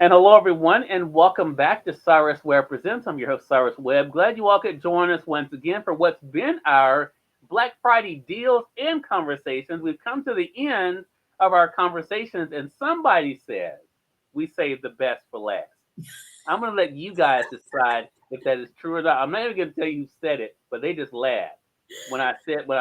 And hello, everyone, and welcome back to Cyrus Webb Presents. I'm your host, Cyrus Webb. Glad you all could join us once again for what's been our Black Friday deals and conversations. We've come to the end of our conversations, and somebody said we saved the best for last. I'm going to let you guys decide if that is true or not. I'm not even going to tell you who said it, but they just laughed when I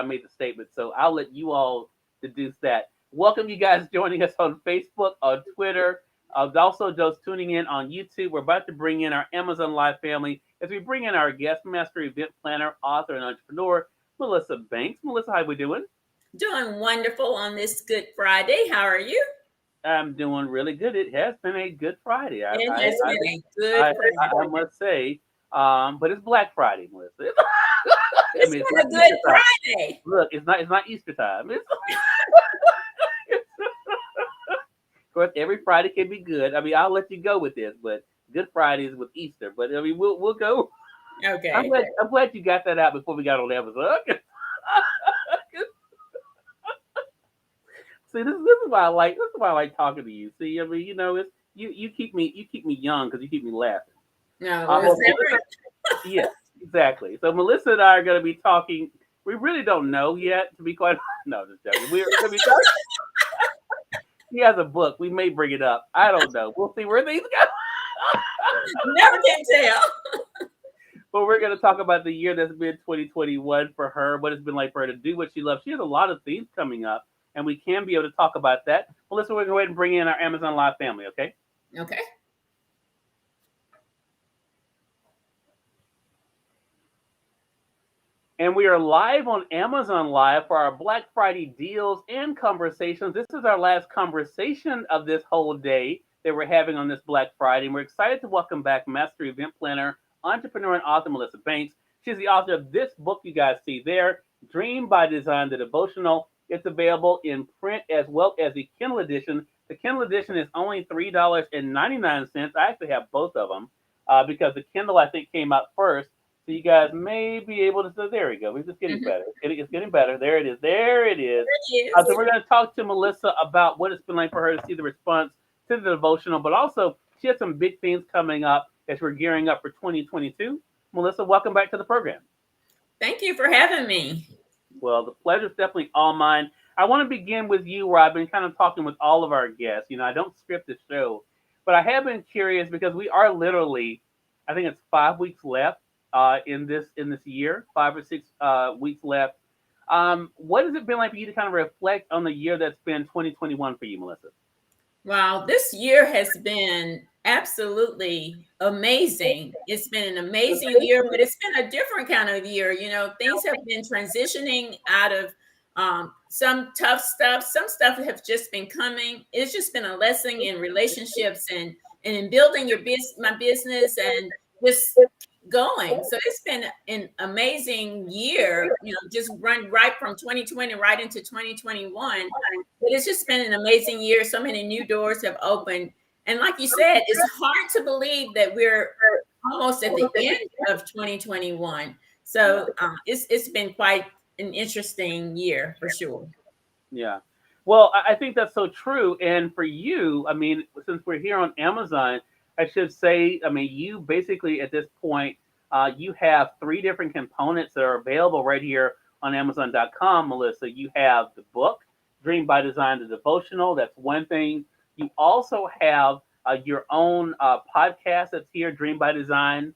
made the statement. So I'll let you all deduce that. Welcome you guys joining us on Facebook, on Twitter. Also, those tuning in on YouTube. We're about to bring in our Amazon Live family as we bring in our guest master event planner, author, and entrepreneur, Melissa Banks. Melissa, how we doing? Doing wonderful on this Good Friday. How are you? I'm doing really good. It has been a good Friday. It has been a good I Friday. must say, but it's Black Friday, Melissa. I It's mean, it's been not a Easter good time. Friday. Look, it's not Easter time. Of course, every Friday can be good. I mean, I'll let you go with this, but Good Friday is with Easter. But I mean, we'll go. Okay. I'm glad you got that out before we got on Amazon. See, this is why I like talking to you. See, I mean, it's you keep me young because you keep me laughing. No, it was Well, Melissa, yes, exactly. So Melissa and I are going to be talking. We really don't know yet, to be quite. No, just joking. We're going to be talking. He has a book. We may bring it up. I don't know. We'll see where things go. never can tell. But we're going to talk about the year that's been 2021 for her, what it's been like for her to do what she loves. She has a lot of things coming up, and we can be able to talk about that. Melissa, we're going to go ahead and bring in our Amazon Live family, okay? Okay. And we are live on Amazon Live for our Black Friday deals and conversations. This is our last conversation of this whole day that we're having on this Black Friday. And we're excited to welcome back Master Event Planner, Entrepreneur, and author Melissa Banks. She's the author of this book you guys see there, Dream by Design, the devotional. It's available in print as well as the Kindle edition. The Kindle edition is only $3.99. I actually have both of them because the Kindle, I think, came out first. So you guys may be able to. So there we go. We're just getting Mhm. better. It's getting better. There it is. There it is. It is. So we're going to talk to Melissa about what it's been like for her to see the response to the devotional, but also she has some big things coming up as we're gearing up for 2022. Melissa, welcome back to the program. Thank you for having me. Well, the pleasure is definitely all mine. I want to begin with you, where I've been kind of talking with all of our guests. I don't script the show, but I have been curious because we are literally, I think it's 5 weeks left in this year, 5 or 6 weeks left. What has it been like for you to kind of reflect on the year that's been 2021 for you, Melissa? Wow, this year has been absolutely amazing. It's been an amazing year, but it's been a different kind of year. Things have been transitioning out of some tough stuff. Some stuff have just been coming. It's just been a lesson in relationships and in building my business and just going. So it's been an amazing year, just run right from 2020 right into 2021. But it's just been an amazing year. So many new doors have opened. And like you said, it's hard to believe that we're almost at the end of 2021. So it's been quite an interesting year for sure. Yeah. Well, I think that's so true. And for you, I mean, since we're here on Amazon, I should say, I mean, you basically at this point, you have three different components that are available right here on Amazon.com, Melissa. You have the book, Dream by Design, the devotional. That's one thing. You also have your own podcast that's here, Dream by Design,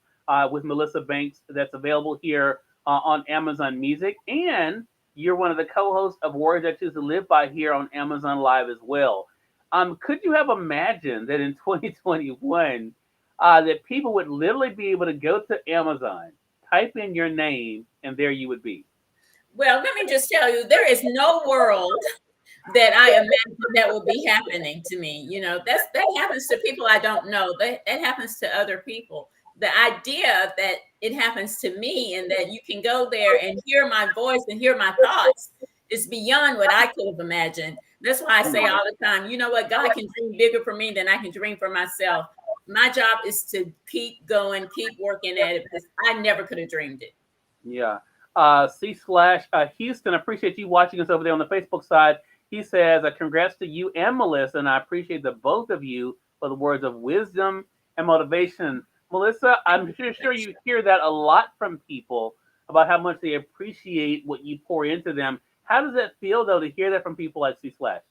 with Melissa Banks, that's available here on Amazon Music. And you're one of the co-hosts of Words I Choose to Live By here on Amazon Live as well. Could you have imagined that in 2021 that people would literally be able to go to Amazon, type in your name, and there you would be? Well, let me just tell you, there is no world that I imagine that will be happening to me. That happens to people I don't know. That happens to other people. The idea that it happens to me and that you can go there and hear my voice and hear my thoughts is beyond what I could have imagined. That's why I say all the time, you know what? God can dream bigger for me than I can dream for myself. My job is to keep going, keep working at it because I never could have dreamed it. Yeah. C slash Houston, appreciate you watching us over there on the Facebook side. He says, congrats to you and Melissa, and I appreciate the both of you for the words of wisdom and motivation. Melissa, I'm sure you hear that a lot from people about how much they appreciate what you pour into them. How does that feel, though, to hear that from people like C Slash?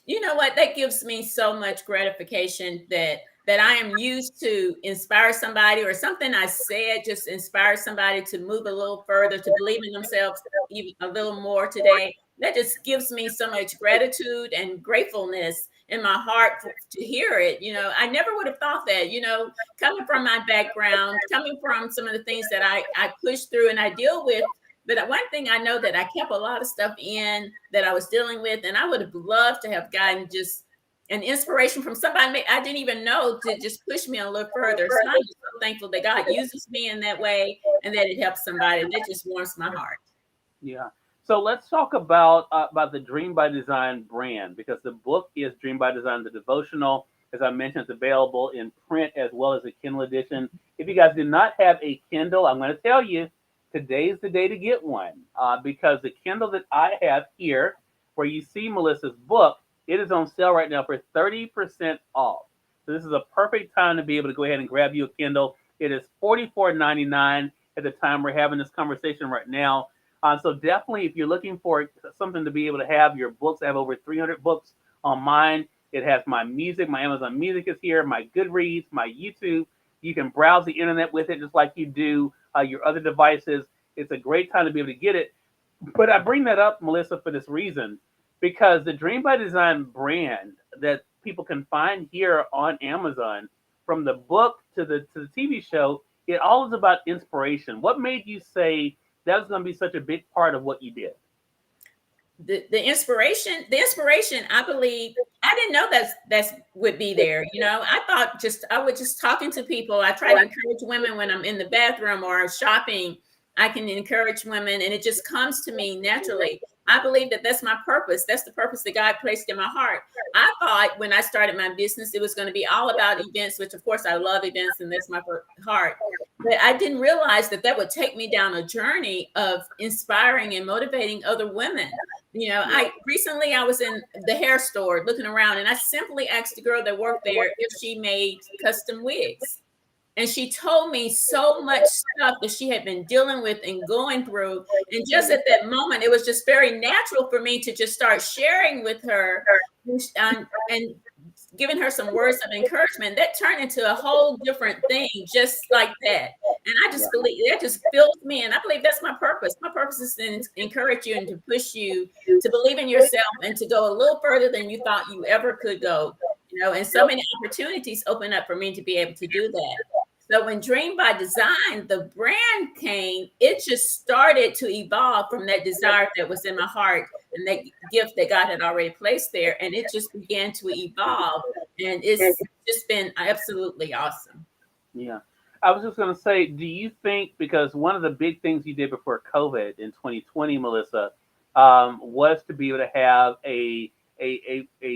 You know what? That gives me so much gratification that I am used to inspire somebody, or something I said just inspire somebody to move a little further, to believe in themselves even a little more today. That just gives me so much gratitude and gratefulness in my heart to hear it. I never would have thought that, coming from my background, coming from some of the things that I push through and I deal with. But one thing I know, that I kept a lot of stuff in that I was dealing with, and I would have loved to have gotten just an inspiration from somebody I didn't even know, to just push me a little further. So I'm just so thankful that God uses me in that way, and that it helps somebody. That just warms my heart. Yeah. So let's talk about the Dream by Design brand, because the book is Dream by Design, the devotional. As I mentioned, it's available in print as well as a Kindle edition. If you guys do not have a Kindle, I'm going to tell you, today's the day to get one, because the Kindle that I have here, where you see Melissa's book, it is on sale right now for 30% off. So this is a perfect time to be able to go ahead and grab you a Kindle. It is $44.99 at the time we're having this conversation right now. So definitely, if you're looking for something to be able to have your books, I have over 300 books on mine. It has my music. My Amazon Music is here, my Goodreads, my YouTube. You can browse the internet with it just like you do your other devices. It's a great time to be able to get it. But I bring that up, Melissa, for this reason, because the Dream by Design brand that people can find here on Amazon, from the book to the TV show, it all is about inspiration. What made you say that was going to be such a big part of what you did? The inspiration, I believe, I didn't know that's would be there. I thought, I was just talking to people. I try to encourage women when I'm in the bathroom or shopping. I can encourage women, and it just comes to me naturally. I believe that that's my purpose. That's the purpose that God placed in my heart. I thought when I started my business, it was going to be all about events, which of course I love events, and that's my heart. But I didn't realize that would take me down a journey of inspiring and motivating other women. I was in the hair store looking around, and I simply asked the girl that worked there if she made custom wigs. And she told me so much stuff that she had been dealing with and going through. And just at that moment, it was just very natural for me to just start sharing with her, and giving her some words of encouragement. That turned into a whole different thing, just like that. And I just believe that just fills me. And I believe that's my purpose. My purpose is to encourage you and to push you to believe in yourself and to go a little further than you thought you ever could go. And so many opportunities open up for me to be able to do that. So when Dream by Design, the brand came, it just started to evolve from that desire that was in my heart and that gift that God had already placed there. And it just began to evolve. And it's just been absolutely awesome. Yeah. I was just going to say, do you think, because one of the big things you did before COVID in 2020, Melissa, was to be able to have a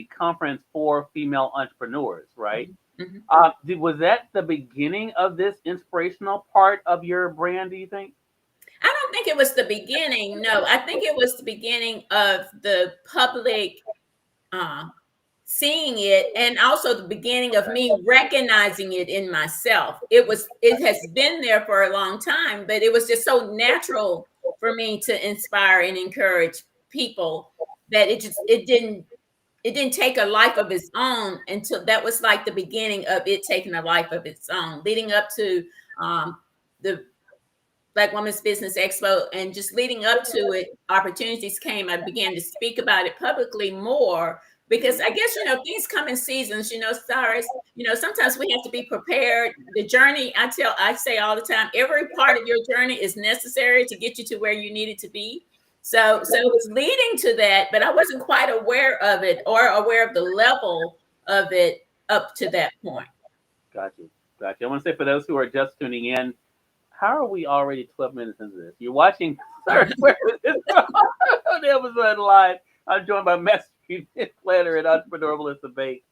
conference for female entrepreneurs, right? Mm-hmm. Was that the beginning of this inspirational part of your brand, do you think? I don't think it was the beginning. No, I think it was the beginning of the public seeing it, and also the beginning of me recognizing it in myself. It has been there for a long time, but it was just so natural for me to inspire and encourage people that it didn't take a life of its own until that was like the beginning of it taking a life of its own, leading up to the Black Women's Business Expo, and just leading up to it, opportunities came. I began to speak about it publicly more, because I guess, things come in seasons, Cyrus, sometimes we have to be prepared. The journey, I say all the time, every part of your journey is necessary to get you to where you needed to be. So it was leading to that, but I wasn't quite aware of it or aware of the level of it up to that point. Gotcha. I want to say, for those who are just tuning in, how are we already 12 minutes into this? You're watching Cyrus on Amazon Live. I'm joined by Master Planner and Entrepreneur Melissa Bates.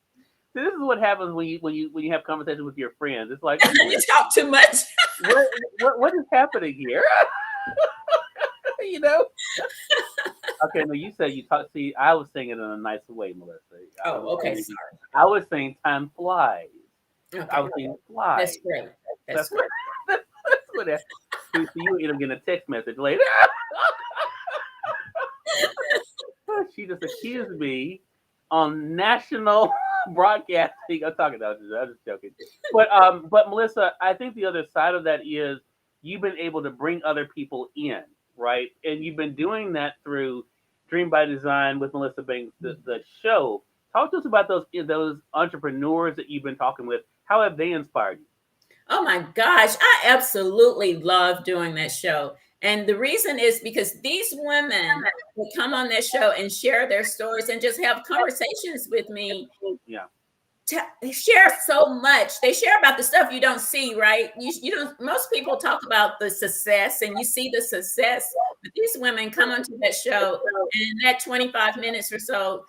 See, this is what happens when you have conversations with your friends. It's like, you talk too much. what is happening here? Okay, no, you said you talk. See, I was saying it in a nicer way, Melissa. I was Oh, okay, saying, sorry. I was saying time flies. I Okay, was saying that's flies. great. That's That's what. great. That's what. See, so you end up getting a text message later. She just accused me on national broadcasting. I'm talking about this. I'm just joking. But Melissa, I think the other side of that is you've been able to bring other people in, right? And you've been doing that through Dream by Design with Melissa Banks, the show. Talk to us about those entrepreneurs that you've been talking with. How have they inspired you? Oh my gosh, I absolutely love doing that show. And the reason is because these women will come on that show and share their stories and just have conversations with me. Yeah. They share so much. They share about the stuff you don't see, right? You don't. Most people talk about the success, and you see the success. But these women come onto that show, and in that 25 minutes or so,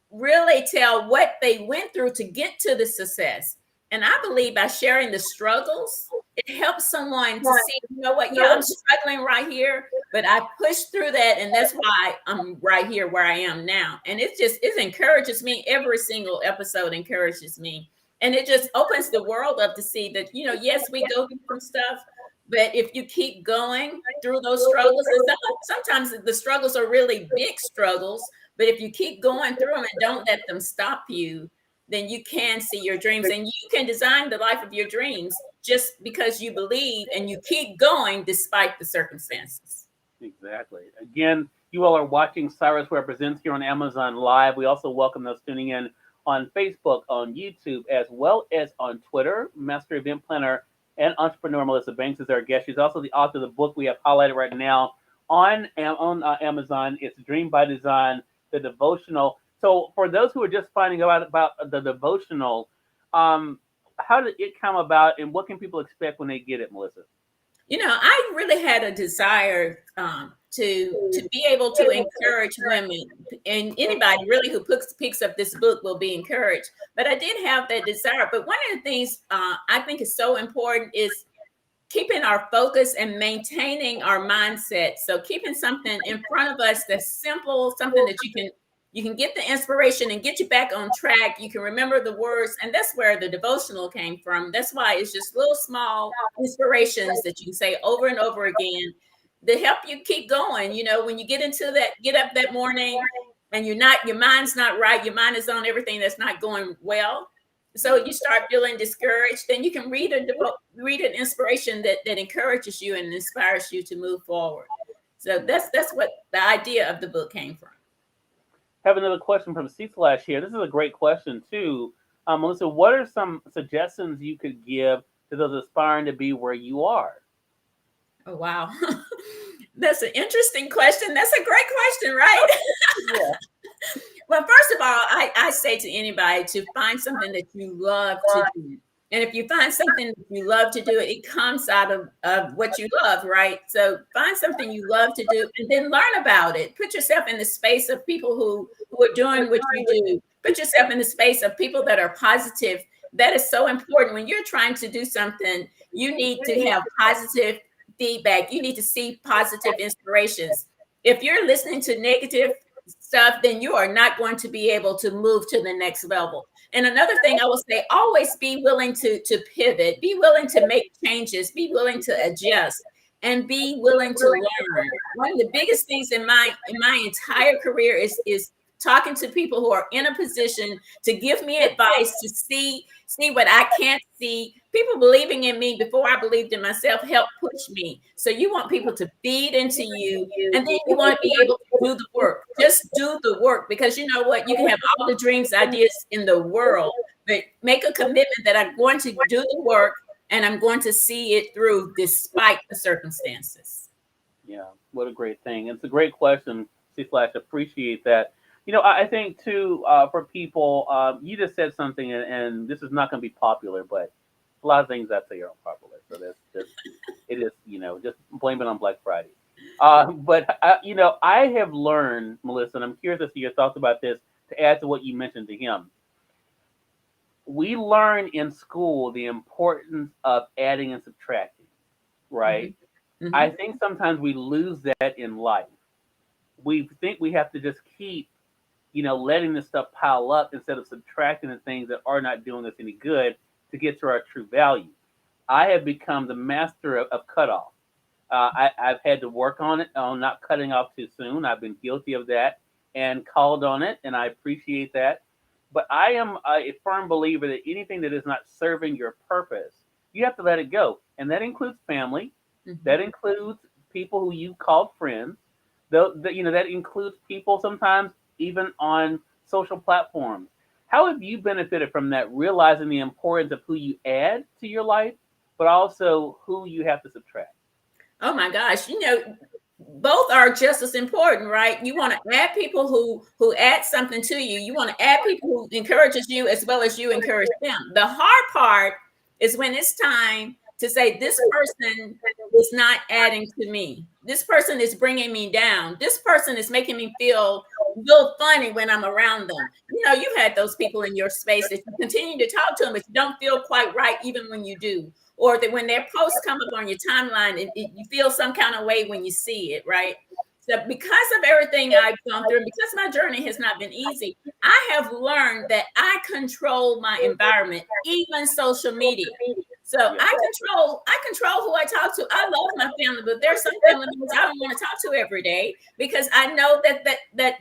really tell what they went through to get to the success. And I believe by sharing the struggles, it helps someone to see, you know what, yeah, I'm struggling right here, but I pushed through that. And that's why I'm right here where I am now. And it encourages me. Every single episode encourages me. And it just opens the world up to see that, yes, we go through some stuff, but if you keep going through those struggles, and sometimes the struggles are really big struggles, but if you keep going through them and don't let them stop you, then you can see your dreams and you can design the life of your dreams just because you believe and you keep going despite the circumstances. Exactly. Again, you all are watching Cyrus Represents here on Amazon Live. We also welcome those tuning in on Facebook, on YouTube, as well as on Twitter. Master Event Planner and Entrepreneur Melissa Banks is our guest. She's also the author of the book we have highlighted right now on Amazon. It's Dream by Design, the devotional. So, for those who are just finding out about the devotional, um, how did it come about, and what can people expect when they get it, Melissa? I really had a desire to be able to encourage women, and anybody really who picks up this book will be encouraged. But I did have that desire. But one of the things I think is so important is keeping our focus and maintaining our mindset. So keeping something in front of us that's simple, something that you can get the inspiration and get you back on track. You can remember the words, and that's where the devotional came from. That's why it's just little small inspirations that you can say over and over again to help you keep going. When you get up that morning and your mind's not right, your mind is on everything that's not going well. So you start feeling discouraged, then you can read an inspiration that encourages you and inspires you to move forward. So that's what the idea of the book came from. Have another question from C Slash here. This is a great question too. Melissa, what are some suggestions you could give to those aspiring to be where you are? Oh wow. That's an interesting question. That's a great question, right? Yeah. Well, first of all, I say to anybody to find something that you love to do. And if you find something that you love to do, it comes out of what you love, right? So find something you love to do and then learn about it. Put yourself in the space of people who are doing what you do. Put yourself in the space of people that are positive. That is so important. When you're trying to do something, you need to have positive feedback. You need to see positive inspirations. If you're listening to negative stuff, then you are not going to be able to move to the next level. And another thing I will say, always be willing to pivot, be willing to make changes, be willing to adjust, and be willing to learn. One of the biggest things in my entire career is talking to people who are in a position to give me advice, to see what I can't see. People believing in me before I believed in myself help push me. So you want people to feed into you, and then you want to be able to do the work. Just do the work, because you know what? You can have all the dreams, ideas in the world, but make a commitment that I'm going to do the work and I'm going to see it through despite the circumstances. Yeah, what a great thing. It's a great question, C Slash. Appreciate that. I think too, for people, you just said something, and this is not going to be popular, but a lot of things I say are unpopular. So that's just, it is, just blame it on Black Friday. But I have learned, Melissa, and I'm curious to see your thoughts about this, to add to what you mentioned to him. We learn in school the importance of adding and subtracting, right? Mhm. I Mhm. think sometimes we lose that in life. we think we have to just keep, letting this stuff pile up instead of subtracting the things that are not doing us any good to get to our true value. I have become the master of cutoff. I've had to work on it, on not cutting off too soon. I've been guilty of that and called on it, and I appreciate that. But I am a firm believer that anything that is not serving your purpose, you have to let it go. And that includes family, Mhm. that includes people who you called friends, that includes people sometimes even on social platforms. How have you benefited from that, realizing the importance of who you add to your life, but also who you have to subtract? Oh my gosh, both are just as important, right? You want to add people who add something to you. You want to add people who encourages you as well as you encourage them. The hard part is when it's time to say this person is not adding to me. This person is bringing me down. This person is making me feel a little funny when I'm around them. You've had those people in your space that you continue to talk to them, but you don't feel quite right even when you do, or that when their posts come up on your timeline, you feel some kind of way when you see it, right? So because of everything I've gone through, and because my journey has not been easy, I have learned that I control my environment, even social media. So Yeah. I control who I talk to. I love my family, but there's some family members I don't want to talk to every day because I know that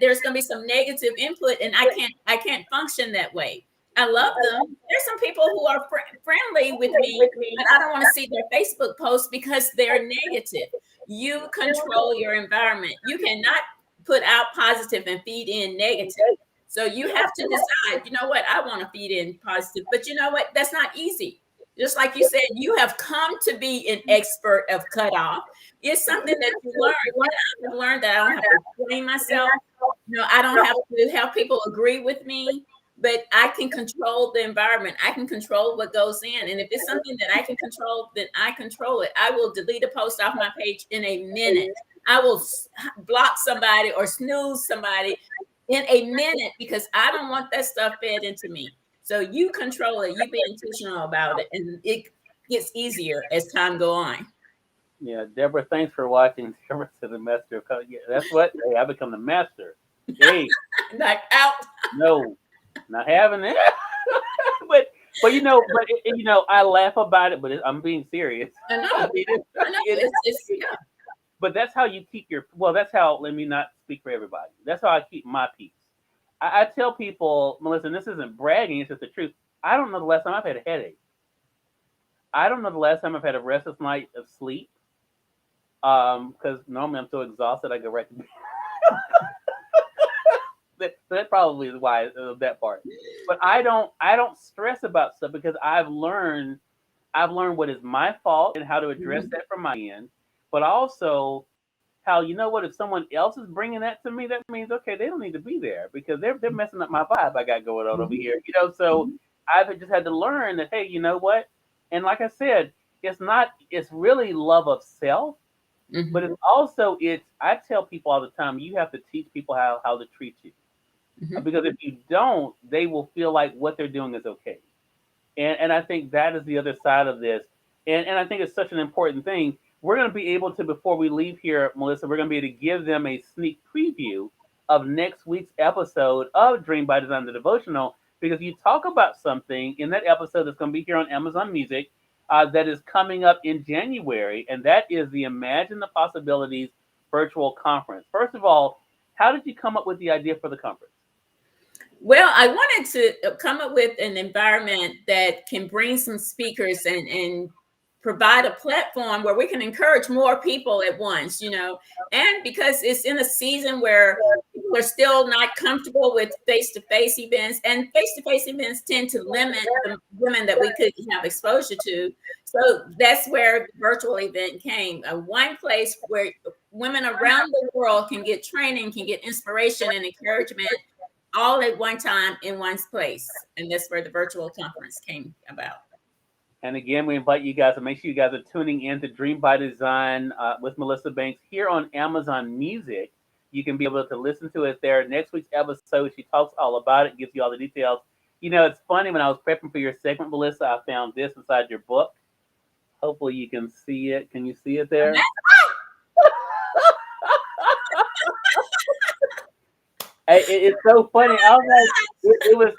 there's going to be some negative input, and I can't function that way. I love them. There's some people who are friendly with me, but I don't want to see their Facebook posts because they're negative. You control your environment. You cannot put out positive and feed in negative. So you have to decide, you know what, I want to feed in positive, but you know what, that's not easy. Just like you said, you have come to be an expert of cutoff. It's something that you learn. I have learned that I don't have to explain myself. I don't have to have people agree with me, but I can control the environment. I can control what goes in. And if it's something that I can control, then I control it. I will delete a post off my page in a minute. I will block somebody or snooze somebody in a minute because I don't want that stuff fed into me. So you control it. You be intentional about it, and it gets easier as time go on. Yeah, Deborah, thanks for watching. Deborah to the master of color. Yeah, that's what. Hey, I become the master. Hey, Like out. no, not having it. but I laugh about it, but I'm being serious. I I know. mean, I know. It's yeah. but that's how you keep your. Well, that's how. Let me not speak for everybody. That's how I keep my peace. I tell people, Melissa, and this isn't bragging; it's just the truth. I don't know the last time I've had a headache. I don't know the last time I've had a restless night of sleep. Because normally I'm so exhausted, I go right to bed. That probably is why that part. But I don't stress about stuff because I've learned what is my fault and how to address Mhm. that from my end. But also how, what, if someone else is bringing that to me, that means okay, they don't need to be there because they're messing up my vibe I got going on over Mhm. here. So Mhm. I've just had to learn that, hey, you know what? And like I said, it's really love of self, but Mhm. it's I tell people all the time, you have to teach people how to treat you. Mhm. Because if you don't, they will feel like what they're doing is okay. And I think that is the other side of this. And I think it's such an important thing. We're going to be able to, before we leave here, Melissa, we're going to be able to give them a sneak preview of next week's episode of Dream by Design, the devotional, because you talk about something in that episode that's going to be here on Amazon Music that is coming up in January, and that is the Imagine the Possibilities virtual conference. First of all, how did you come up with the idea for the conference? Well, I wanted to come up with an environment that can bring some speakers and provide a platform where we can encourage more people at once, and because it's in a season where people are still not comfortable with face-to-face events, and face-to-face events tend to limit the women that we could have exposure to. So that's where the virtual event came, one place where women around the world can get training, can get inspiration and encouragement all at one time in one place. And that's where the virtual conference came about. And again, we invite you guys to make sure you guys are tuning in to Dream by Design with Melissa Banks here on Amazon Music. You can be able to listen to it there. Next week's episode, she talks all about it, gives you all the details. It's funny, when I was prepping for your segment, Melissa, I found this inside your book. Hopefully, you can see it. Can you see it there? It's so funny. I was like,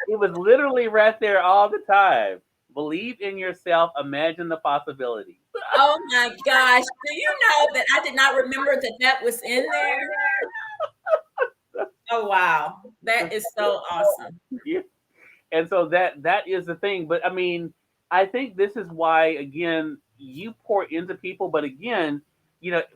it was literally right there all the time. Believe in yourself. Imagine the possibilities. Oh my gosh. Do you know that I did not remember that that was in there? Oh, wow. That is so awesome. Yeah. And so that is the thing. But I mean, I think this is why again you pour into people. But again,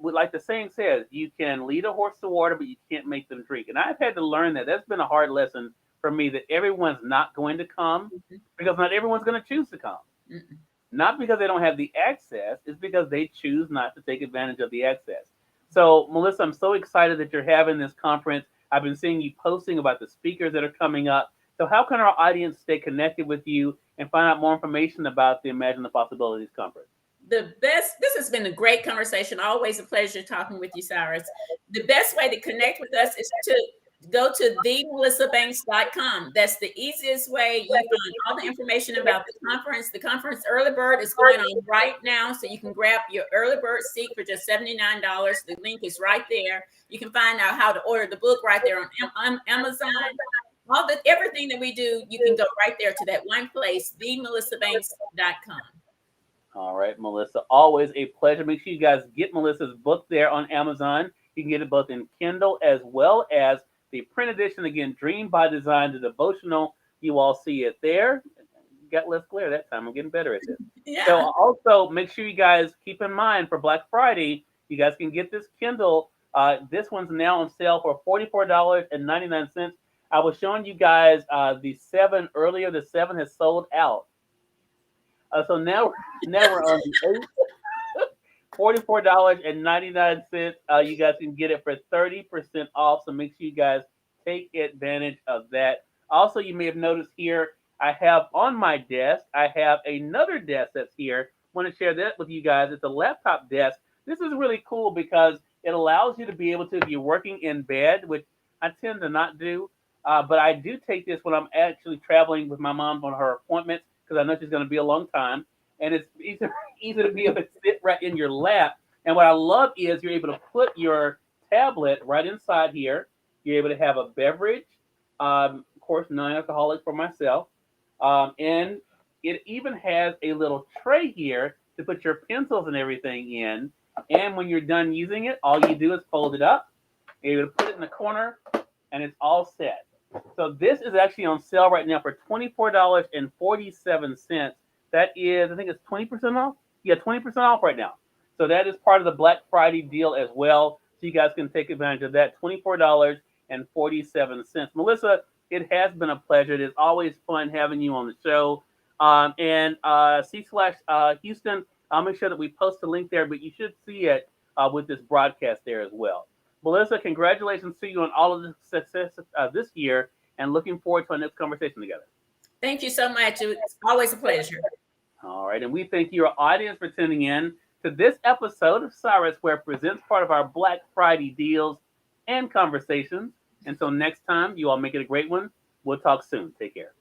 like the saying says, you can lead a horse to water, but you can't make them drink. And I've had to learn that. That's been a hard lesson for me. That everyone's not going to come Mhm. because not everyone's going to choose to come. Mm-mm. Not because they don't have the access, it's because they choose not to take advantage of the access. So, Melissa, I'm so excited that you're having this conference. I've been seeing you posting about the speakers that are coming up. So, how can our audience stay connected with you and find out more information about the Imagine the Possibilities conference? This has been a great conversation. Always a pleasure talking with you, Cyrus. The best way to connect with us is to go to themelissabanks.com. That's the easiest way. You find all the information about the conference. The conference early bird is going on right now, so you can grab your early bird seat for just $79. The link is right there. You can find out how to order the book right there on Amazon. Everything that we do, you can go right there to that one place, themelissabanks.com. All right, Melissa, always a pleasure. Make sure you guys get Melissa's book there on Amazon. You can get it both in Kindle as well as the print edition. Again, Dream by Design, the devotional. You all see it there. Got less glare that time. I'm getting better at this. So Yeah. also make sure you guys keep in mind for Black Friday, you guys can get this Kindle. This one's now on sale for $44.99. I was showing you guys the seven earlier. The seven has sold out. So now we're on the eight. $44.99. You guys can get it for 30% off. So make sure you guys take advantage of that. Also, you may have noticed here, I have on my desk, I have another desk that's here. I want to share that with you guys. It's a laptop desk. This is really cool because it allows you to be able to, if you're working in bed, which I tend to not do, but I do take this when I'm actually traveling with my mom on her appointments because I know she's going to be a long time. And it's easy to be able to sit right in your lap. And what I love is you're able to put your tablet right inside here. You're able to have a beverage, of course, non-alcoholic for myself. And it even has a little tray here to put your pencils and everything in. And when you're done using it, all you do is fold it up. You're able to put it in the corner, and it's all set. So this is actually on sale right now for $24.47. That is, I think it's 20% off. Yeah, 20% off right now. So that is part of the Black Friday deal as well. So you guys can take advantage of that. $24.47. Melissa, it has been a pleasure. It is always fun having you on the show. And C/ Houston, I'll make sure that we post a link there, but you should see it with this broadcast there as well. Melissa, congratulations to you on all of the success this year, and looking forward to our next conversation together. Thank you so much. It's always a pleasure. All right, and we thank your audience for tuning in to this episode of Cyrus Webb Presents, part of our Black Friday deals and conversations. Until next time, you all make it a great one. We'll talk soon. Take care.